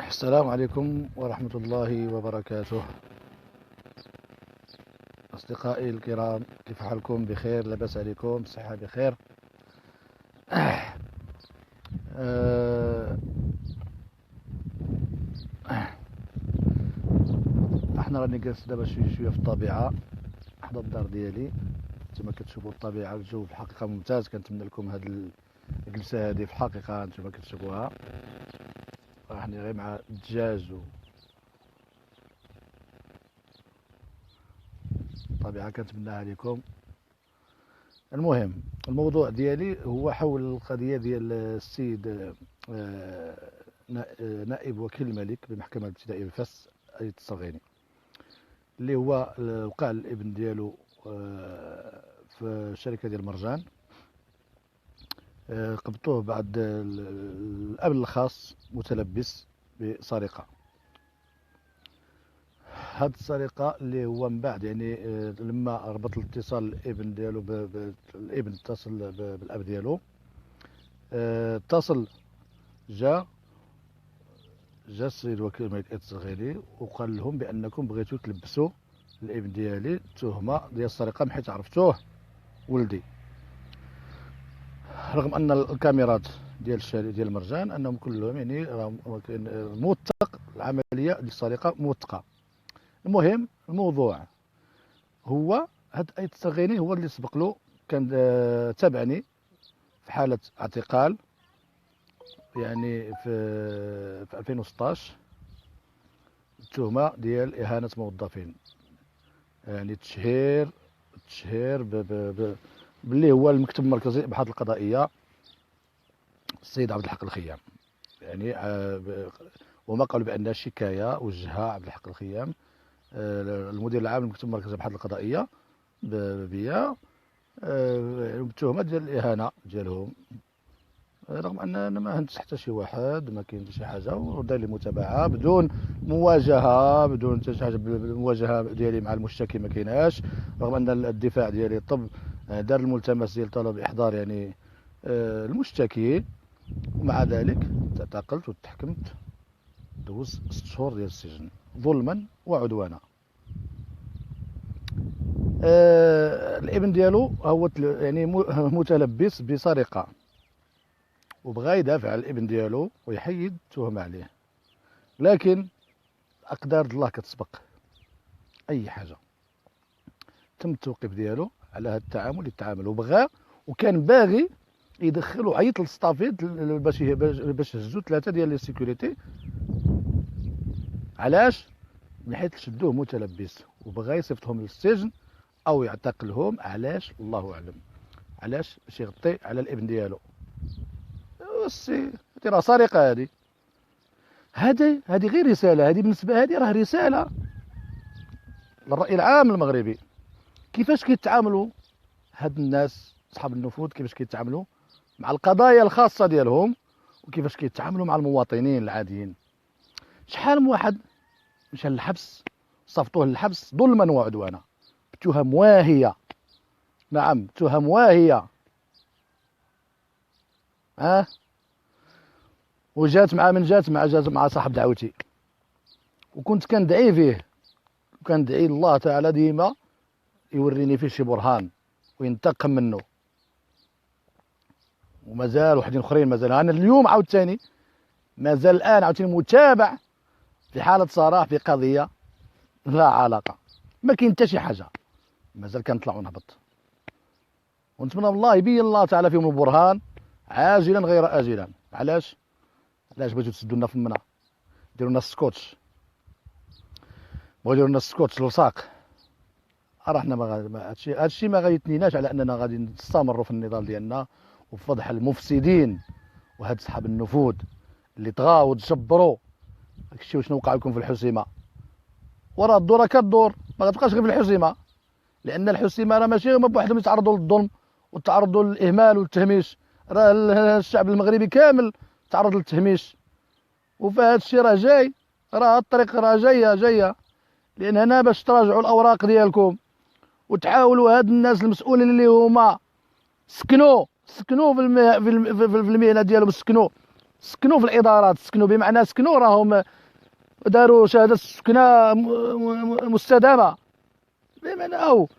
السلام عليكم ورحمة الله وبركاته. أصدقائي الكرام، كيف حالكم؟ بخير؟ لاباس عليكم؟ صحة بخير؟ آه، احنا راني جالس دابا شوية في الطبيعة حدا الدار ديالي. نتوما كتشوفوا الطبيعة، الجو في الحقيقة ممتاز. كنتمنى لكم هاد الجلسة هادي في الحقيقة نتوما كتشوفوها. راني غير مع الدجاج والطبيعة كنتمناها لكم. المهم، الموضوع ديالي هو حول القضية ديال السيد نائب وكيل الملك بمحكمة الابتدائية بفاس أيد الصغيري، اللي هو وقع الابن ديالو في الشركة ديال مرجان. قبضوه بعد الأب الخاص متلبس بسرقة. هاد السرقة اللي هو من بعد يعني لما ربط الاتصال الابن ديالو الابن اتصل بالاب ديالو، اتصل جا السيد وكيل الملك الصغيري وقال لهم بانكم بغيتوا تلبسوا الابن ديالي التهمه ديال السرقه من حيث عرفتوه ولدي، رغم ان الكاميرات ديال مرجان انهم كلهم يعني موثق العمليه ديال السرقه موثقه. المهم، الموضوع هو هاد ايت الصغيري هو اللي سبق له، كان تابعني في حاله اعتقال يعني في 2016، التهمه ديال اهانه موظفين، يعني تشهير باللي هو المكتب المركزي للابحاث القضائيه السيد عبد الحق الخيام. يعني وما قالوا بانها شكايه وجهها عبد الحق الخيام المدير العام للمكتب المركزي للابحاث القضائيه بيا بالتهمه ديال الاهانه ديالهم، رغم ان انا ما هنتش حتى شي واحد، ما كاين شي حاجه، ودار لي متابعه بدون مواجهه، بدون حتى شي حاجه. المواجهه ديالي مع المشتكي ما كايناش، رغم ان الدفاع ديالي دار الملتمس ديال طلب احضار يعني المشتكي، ومع ذلك اعتقلت وتحكمت دوز 6 شهور ديال السجن ظلما وعدوانا. الابن ديالو هو يعني متلبس بسرقه، وبغى يدافع على الابن ديالو ويحيد التهمه عليه، لكن اقدار الله كتسبق اي حاجه. تم التوقيف ديالو على هذا التعامل اللي تعامل، وبغى وكان باغي يدخلوا، عيط للستافيد باش يهزوا 3 ديال لي سيكوريتي. علاش؟ من حيث شدوه متلبس وبغى يصيفطهم للسجن او يعتقلهم. علاش؟ الله اعلم. علاش؟ باش يغطي على الابن ديالو. هذه راه سرقه. هذه غير رساله، هذه بالنسبه هذه راه رساله للراي العام المغربي. كيفاش كيتعاملوا هاد الناس اصحاب النفوذ، كيفاش كيتعاملوا مع القضايا الخاصه ديالهم، وكيفاش كيتعاملوا مع المواطنين العاديين. شحال من واحد مشى للحبس، صفطوه للحبس ظلما وعدوانا بتهم واهيه. نعم، تهم واهيه. وجات مع من جات مع صاحب دعوتي، وكنت كندعي فيه وكندعي الله تعالى ديما يوريني فيه شي برهان وينتقم منه. ومازال وحدين اخرين مازال. انا اليوم عاوتاني مازال الان عاوتاني متابع في حاله صراح في قضيه لا علاقه، ما كاين حتى شي حاجه، مازال كنطلع ونهبط. ونتمنى الله يبين الله تعالى فيهم البرهان عاجلا غير اجلا. علاش بغيتو تسدوا لنا فمنا، ديروا لنا السكوتش، بغاو يديروا لنا السكوتش لصاق. راه حنا هادشي ما غايتنيناش على اننا غادي نستمروا في النضال ديالنا وفي فضح المفسدين وهاد صحاب النفوذ اللي طغاو وتجبروا. داكشي شنو وقع لكم في الحسيمه، وراه الدوره كدور، ما غتبقاش غير في الحسيمه، لان الحسيمه راه ماشي هما بوحدهم يتعرضوا للظلم وتعرضوا للاهمال والتهميش، راه الشعب المغربي كامل تعرض للتهميش. وفهاد الشيء راه جاي، راه الطريق راه جايه، لان هنا باش تراجعوا الاوراق ديالكم وتحاولوا هاد الناس المسؤولين اللي هما سكنوا في المهنه ديالهم، سكنوا سكنوا في الادارات، سكنوا بمعنى سكنوا، راهم داروا شهاده سكنه مستدامه بمعنى، او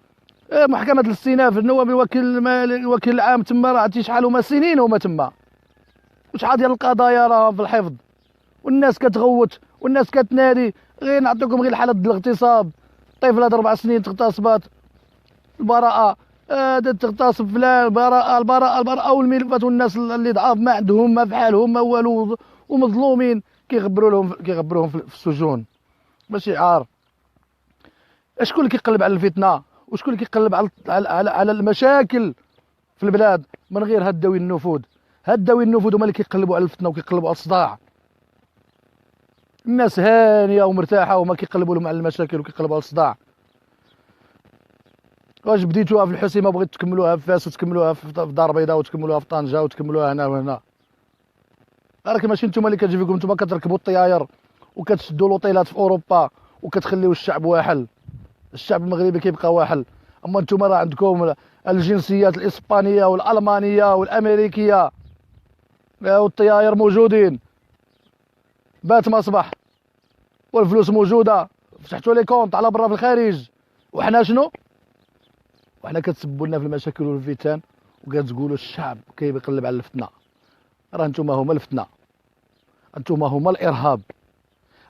محكمه الاستئناف، النواب، الوكيل العام تما، راه عرفتي شحال هما سنين هما تما، وشحال ديال القضايا راهم في الحفظ، والناس كتغوت والناس كتنادي. غير نعطيكم غير الحاله ديال الاغتصاب، طفله 4 سنين تغتصبات، البراءه تغتصب فلان، البراءه البراءه البراءه، والملفات، والناس اللي ضعاف ما عندهم ما فحالهم ما والو، ومظلومين كيغبروهم في السجون. ماشي عار. شكون اللي كيقلب على الفتنه، وشكون اللي كيقلب على المشاكل في البلاد من غير هاد ذوي النفوذ؟ هاد ذوي النفوذ هما اللي كيقلبوا على الفتنه وكيقلبوا على الصداع. الناس هانيه ومرتاحه وما كيقلبوا لهم على المشاكل وكيقلبوا على الصداع. واش بديتوها في الحسيمه بغيتوا تكملوها في فاس، وتكملوها في دار بيضاء، وتكملوها في طنجه، وتكملوها هنا وهنا؟ راك ماشي نتوما اللي كتجي فيكم، نتوما كتركبوا الطياير وكتشدوا لوطيلات في اوروبا وكتخليو الشعب واحل. الشعب المغربي كيبقى واحل. اما نتوما راه عندكم الجنسيات الاسبانيه والالمانيه والامريكيه، والطياير موجودين بات ما صبح، والفلوس موجوده، فتحتوا لي كونط على برا في الخارج. وحنا شنو؟ وحنا كتسبوا لنا في المشاكل والفتن، وكتقولوا الشعب كيقلب على الفتنه. راه نتوما هما الفتنه، انتوما هما الارهاب،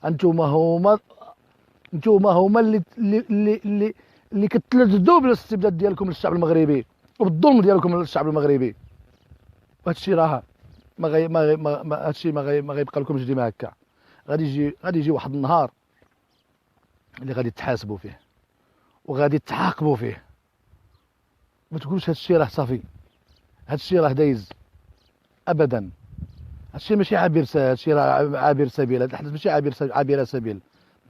انتوما هما اللي كتلذذوا بالاستبداد ديالكم للشعب المغربي وبالظلم ديالكم للشعب المغربي. وهذا الشيء راه هذا الشيء ما غيبقى لكمش ديما هكا. غادي يجي واحد النهار اللي غادي تحاسبوا فيه وغادي تعاقبوا فيه. ما تقولوش هذا الشيء راه صافي، هذا الشيء راه دايز، ابدا. هذا الشيء ماشي عابر سبيل، هذا الشيء راه عابر سبيل، هذا الحدث ماشي عابر سبيل،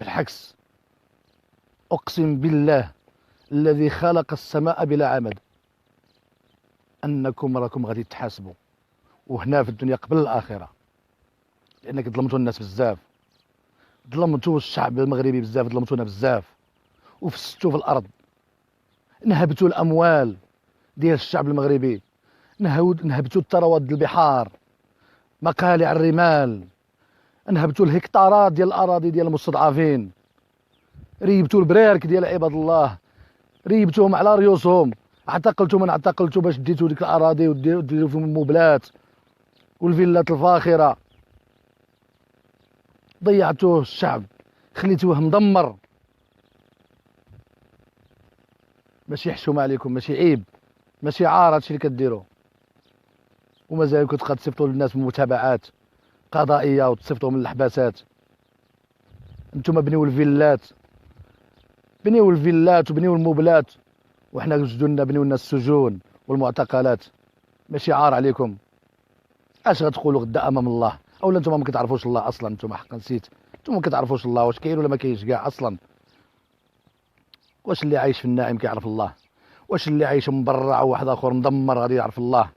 بالعكس. اقسم بالله الذي خلق السماء بلا عمد انكم راكم غادي تحاسبوا، وهنا في الدنيا قبل الاخره، لانك ظلمتوا الناس بزاف، ظلمتوا الشعب المغربي بزاف، ظلمتونا بزاف، وفسدتوا في الارض، نهبتوا الاموال ديال الشعب المغربي، نهبتوا الثروات ديال البحار، مقالع الرمال، نهبتوا الهكتارات ديال الاراضي ديال المستضعفين، ريبتوا البرارك ديال عباد الله، ريبتوهم على ريوسهم، اعتقلتوا من اعتقلتوا باش ديتوا ديك الاراضي وديروا فيهم الموبلات والفيلات الفاخره. ضيعتوه الشعب، خليتوه مدمر. ماشي حشومه عليكم، ماشي عيب، ماشي عار هادشي اللي كديروا. ومازال كتبقى تصيفطوا للناس بمتابعات قضائيه وتصيفطوا من الحباسات. انتم بنيو الفيلات، بنيو الموبلات، وحنا جدودنا بنيو لنا السجون والمعتقلات. ماشي عار عليكم. اش غتقولوا غدا امام الله؟ اولا نتوما ما كتعرفوش الله اصلا، نتوما حقا نسيت، نتوما ما كتعرفوش الله واش كاين ولا ما كاينش كاع اصلا. واش اللي عايش في النعيم كيعرف الله؟ واش اللي عايش مبرع وواحد اخر مدمر غادي يعرف الله؟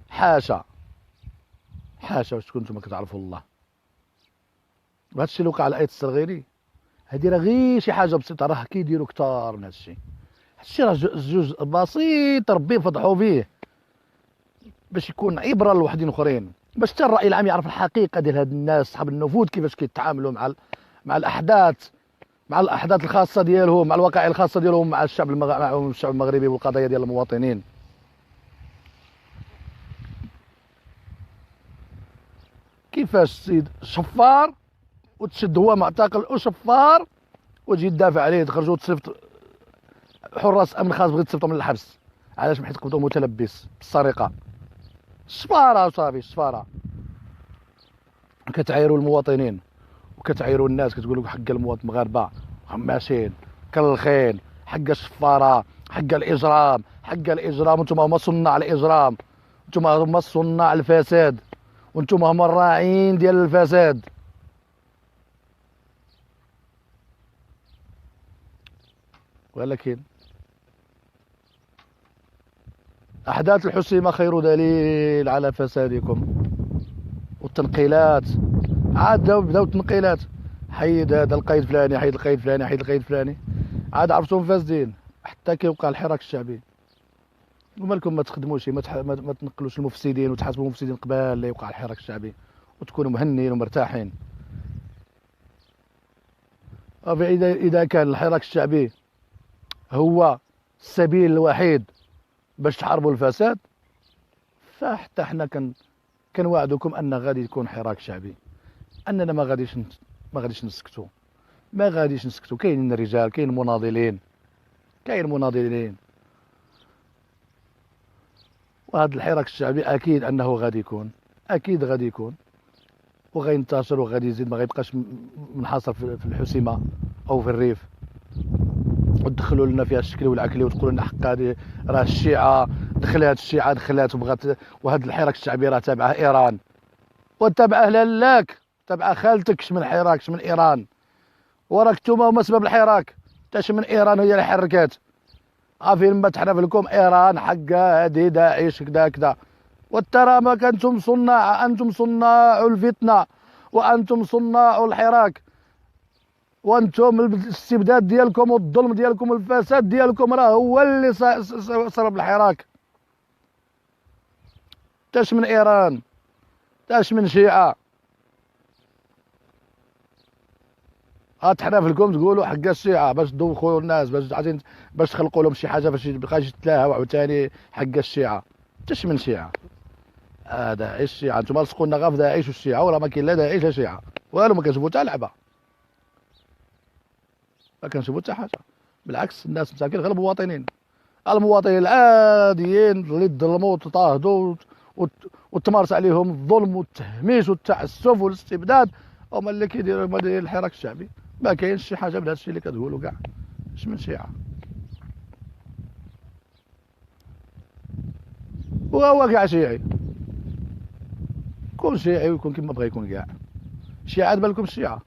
حاشا حاشا. واش كنتم ما كتعرفوا الله؟ وهذا الشيء اللي وقع على آية الصغيري هذه راه غير شي حاجه بسيطه، راه كيديروا كثار من هذا الشيء. هذا الشيء راه جزء بسيط ربي فضحوا فيه باش يكون عبره للوحدين اخرين، باش حتى الراي العام يعرف الحقيقه ديال هاد الناس صحاب النفوذ كيفاش كيتعاملوا مع الاحداث، مع الاحداث الخاصه ديالهم، مع الواقع الخاصه ديالهم مع الشعب المغربي والقضايا ديال المواطنين. كيفاش السيد شفار وتشد هو معتقل وشفار وتجي تدافع عليه، تخرجوا تصيفط حراس امن خاص بغيت تصيفطوا من الحبس، علاش؟ حيت قبضوا متلبس بالسرقه. الشفاره صافي، الشفاره كتعايروا المواطنين وكتعايروا الناس، كتقول لك حق المواطن المغاربه هماشين كالخين، حق الشفاره، حق الاجرام، وانتم هما صناع الاجرام، انتم هما صناع الفساد، وانتم هما الراعين ديال الفساد. ولكن احداث الحسيمه خير دليل على فسادكم. والتنقيلات عاد بداو التنقيلات، حيد هذا القيد فلاني، حيد القيد فلاني، حيد القيد فلاني، عاد عرفتوهم فاسدين حتى كيوقع الحراك الشعبي. ومالكم ما تخدموش، ما تنقلوش المفسدين وتحاسبوا المفسدين قبل لا يوقع الحراك الشعبي، وتكونوا مهنيين ومرتاحين. إذا كان الحراك الشعبي هو السبيل الوحيد باش تحاربوا الفساد، فحتى حنا كنوعدكم ان غادي يكون حراك شعبي، اننا ما غاديش نسكتوا، ما غاديش نسكتوا. كاينين الرجال، كاين مناضلين، وهذا الحراك الشعبي اكيد انه غادي يكون، اكيد غادي يكون وغينتشر وغادي يزيد، ما غيبقاش منحصر في الحسيمه او في الريف وتدخلوا لنا فيها الشكل والعكلي وتقولوا لنا حق هذه راه الشيعه دخلات وبغات، وهذا الحراك الشعبي راه تابعه ايران وتابعه لالاك، تابعه خالتك من حراك من ايران، وراك نتوما هما سبب الحراك، تاش من ايران هي اللي حركات. عارفين ما تحرف لكم ايران حقا هذه داعش كذا كذا، والترى ما كنتم انتم صناع الفتنه وانتم صناع الحراك، وانتم الاستبداد ديالكم والظلم ديالكم والفساد ديالكم راه هو اللي صرب الحراك. تاش من ايران، تاش من شيعه. غتحرف لكم تقولوا حق الشيعه باش تدوخوا الناس، باش تخلقوا لهم شي حاجه باش يبقاش يتلاهوا عاوتاني حق الشيعه. تاش من شيعه، داعش الشيعه، نتوما لصقوا لنا غير في داعش والشيعه، وراه ما كاين لا داعش لا شيعه والو، ما كنشوفوا حتى لعبه، ما كنشوفوا حتى حاجه. بالعكس الناس مساكين غير المواطنين العاديين اللي تظلموا وتضطهدوا وتمارس عليهم الظلم والتهميش والتعسف والاستبداد، هما اللي كيديروا الحراك الشعبي. ما كاينش شي حاجه من هذا الشيء اللي كتقولوا كاع. اش من شيعه وهو كاع شيعي، كون شيعي ويكون كما بغى يكون كاع. الشيعه عاد بالكم الشيعه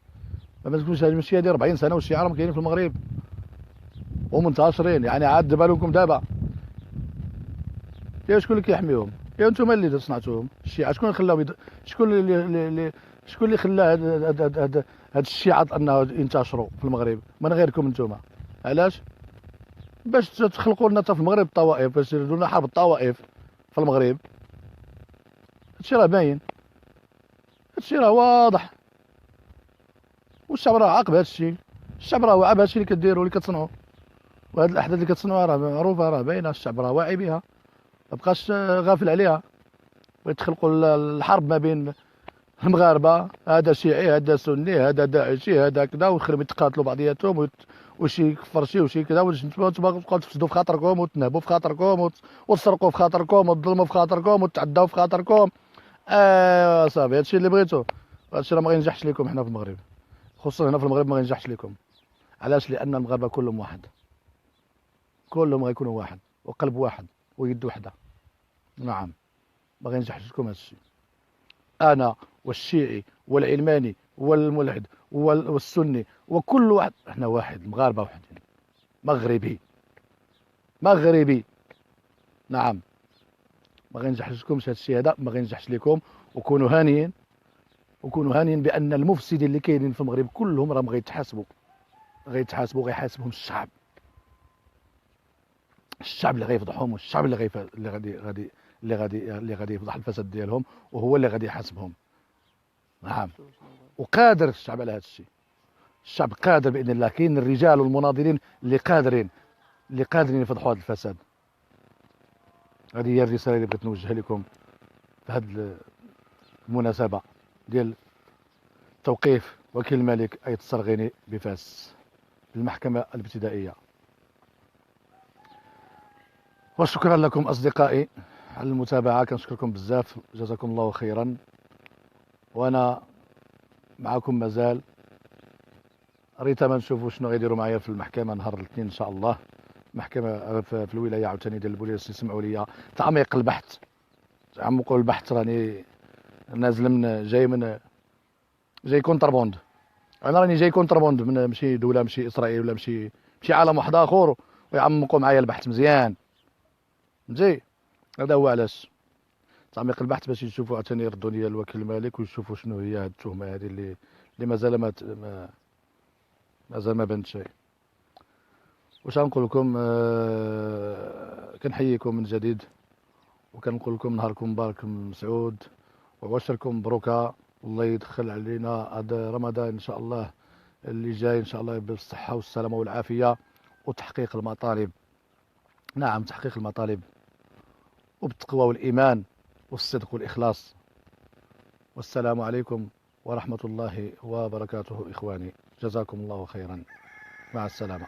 ما بالكمش هاد الشيعه ديال 40 سنه والشيعه راهم كاينين في المغرب ومنتشرين، يعني عاد دابا لكم دابا. يا شكون اللي كيحميهم؟ يا نتوما اللي صنعتوهم الشيعه. شكون اللي خلاهم شكون اللي خلى هاد الشيعه انه ينتشروا في المغرب من غيركم نتوما؟ علاش؟ باش تخلقوا لنا في المغرب طوائف، باش يديروا لنا حرب الطوائف في المغرب. هادشي راه باين، هادشي راه واضح، والشعب راه عاقب هادشي. الشعب راه واعي بهادشي اللي كديروا اللي كتصنعوا، وهاد الاحداث اللي كتصنعوها راه معروفه، راه باينه، الشعب راه واعي بها، ما بقاش غافل عليها. ويتخلقوا الحرب ما بين المغاربه، هذا شيعي هذا سني هذا داعشي هذا كذا، ويخربوا يتقاتلوا بعضياتهم، وشي يكفر شي وشي كذا، وانتم تبقاو تفسدوا في خاطركم وتنهبوا في خاطركم وتسرقوا في خاطركم وتظلموا في خاطركم وتعداو في خاطركم. صافي هادشي اللي بغيتو. هادشي راه ما غينجحش لكم حنا في المغرب، خصوصا هنا في المغرب ما غينجحش لكم. علاش؟ لان المغاربه كلهم واحد، كلهم غيكونوا واحد وقلب واحد ويد وحده. نعم ما غينجحش لكم هادشي. انا والشيعي والعلماني والملحد والسني وكل واحد، احنا واحد، المغاربه وحدين، مغربي. نعم ما غينجحش لكمش هادشي هذا، ما غينجحش لكم. وكونوا هانيين بان المفسدين اللي كاينين في المغرب كلهم راهم غيتحاسبوا، غيحاسبهم الشعب اللي غيفضحهم، والشعب اللي غادي يفضح الفساد ديالهم، وهو اللي غادي يحاسبهم. نعم وقادر الشعب على هذا الشيء، الشعب قادر باذن الله. كاين الرجال والمناضلين اللي قادرين يفضحوا هذا الفساد. هذه هي الرساله اللي بغيت نوجهها لكم في هذه المناسبه ديال توقيف وكيل الملك أيت الصرغيني بفاس في المحكمه الابتدائيه. وشكرا لكم أصدقائي على المتابعة، كنشكركم بزاف، جزاكم الله خيرا. وأنا معكم مازال، ريتما نشوفوا شنو غيديروا معايا في المحكمة نهار الاثنين إن شاء الله. محكمة في الولاية عاوتاني ديال البوليس يسمعوا لي تعميق البحث، تعمقوا البحث. راني نازل جاي كونتربوند، أنا راني جاي كونتربوند من ماشي دولة، ماشي إسرائيل ولا ماشي عالم واحد آخر، ويعمقوا معايا البحث مزيان. فهمتي؟ هذا هو علاش تعميق البحث، باش يشوفوا عاوتاني يردوا لي الوكيل الملك ويشوفوا شنو هي هاد التهمه هذه اللي مازال ما بانت شيء. واش غنقول لكم؟ كنحييكم من جديد، وكنقول لكم نهاركم مبارك مسعود، وبشركم مبروكه، الله يدخل علينا هذا رمضان ان شاء الله اللي جاي ان شاء الله بالصحه والسلامه والعافيه، وتحقيق المطالب. نعم، تحقيق المطالب، وبالتقوى والايمان والصدق والاخلاص. والسلام عليكم ورحمه الله وبركاته اخواني، جزاكم الله خيرا، مع السلامه.